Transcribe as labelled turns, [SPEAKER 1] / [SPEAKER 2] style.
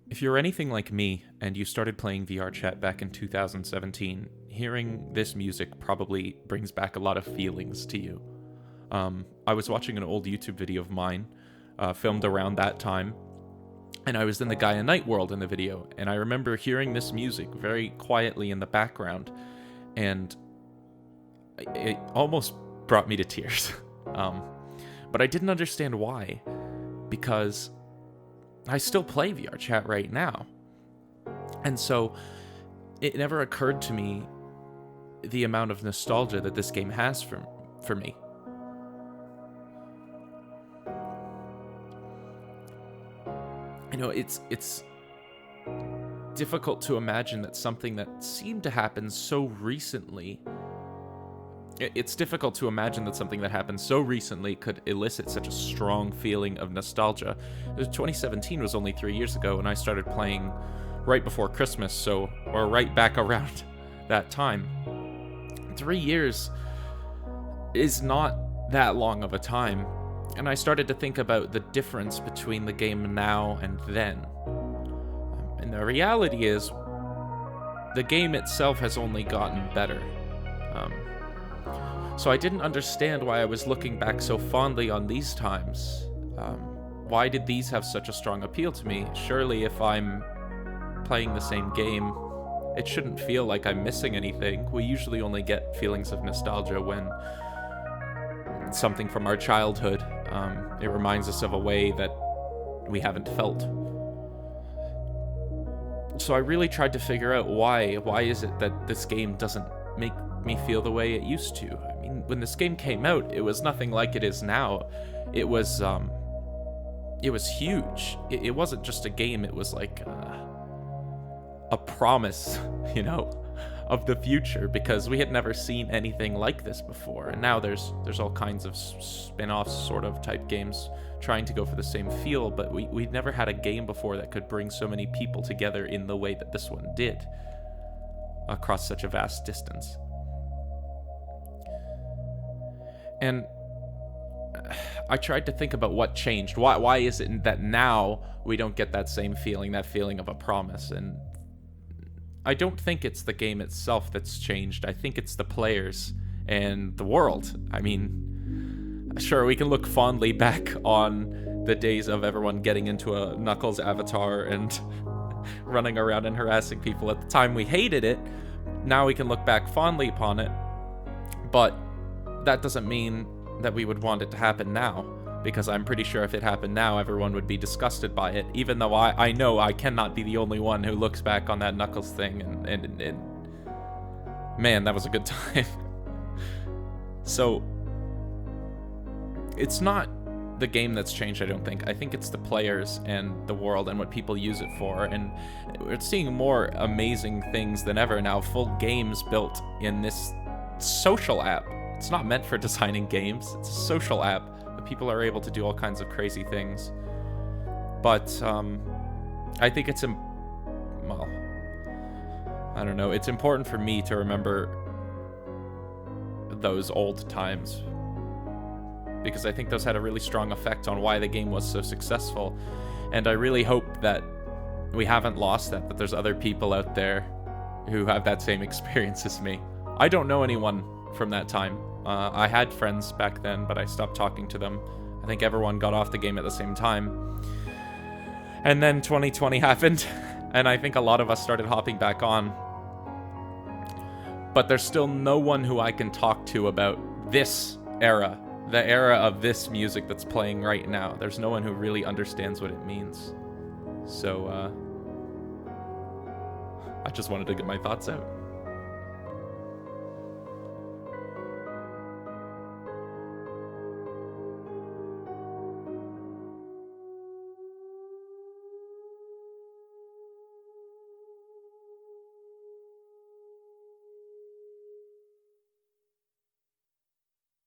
[SPEAKER 1] If you're anything like me and you started playing vrchat back in 2017, hearing this music probably brings back a lot of feelings to you. I was watching an old YouTube video of mine, filmed around that time, and I was in the Gaia night world in the video, and I remember hearing this music very quietly in the background, and it almost brought me to tears. But I didn't understand why, because I still play vrchat right now. And so it never occurred to me the amount of nostalgia that this game has for me. You know, it's difficult to imagine that something that seemed to happen so recently... It's difficult to imagine that something that happened so recently could elicit such a strong feeling of nostalgia. 2017 was only 3 years ago, and I started playing right before Christmas, or right back around that time. 3 years is not that long of a time, and I started to think about the difference between the game now and then. And the reality is, the game itself has only gotten better. So I didn't understand why I was looking back so fondly on these times. Why did these have such a strong appeal to me? Surely if I'm playing the same game, it shouldn't feel like I'm missing anything. We usually only get feelings of nostalgia when something from our childhood, it reminds us of a way that we haven't felt. So I really tried to figure out why. Why is it that this game doesn't make me feel the way it used to? I mean, when this game came out, it was nothing like it is now. It was huge. It wasn't just a game, it was like a promise, you know, of the future, because we had never seen anything like this before. And now there's all kinds of spin-offs sort of type games trying to go for the same feel, but we'd never had a game before that could bring so many people together in the way that this one did, across such a vast distance. And I tried to think about what changed. Why is it that now we don't get that same feeling, that feeling of a promise? And I don't think it's the game itself that's changed. I think it's the players and the world. I mean, sure, we can look fondly back on the days of everyone getting into a Knuckles avatar and running around and harassing people. At the time, we hated it. Now we can look back fondly upon it. But that doesn't mean that we would want it to happen now, because I'm pretty sure if it happened now, everyone would be disgusted by it, even though I know I cannot be the only one who looks back on that Knuckles thing and man, that was a good time. So it's not the game that's changed, I don't think. I think it's the players and the world and what people use it for, and we're seeing more amazing things than ever now. Full games built in this social app. It's not meant for designing games. It's a social app. The people are able to do all kinds of crazy things. But I think it's well, I don't know. It's important for me to remember those old times, because I think those had a really strong effect on why the game was so successful. And I really hope that we haven't lost that there's other people out there who have that same experience as me. I don't know anyone from that time. I had friends back then, but I stopped talking to them. I think everyone got off the game at the same time. And then 2020 happened, and I think a lot of us started hopping back on. But there's still no one who I can talk to about this era, the era of this music that's playing right now. There's no one who really understands what it means. So, I just wanted to get my thoughts out.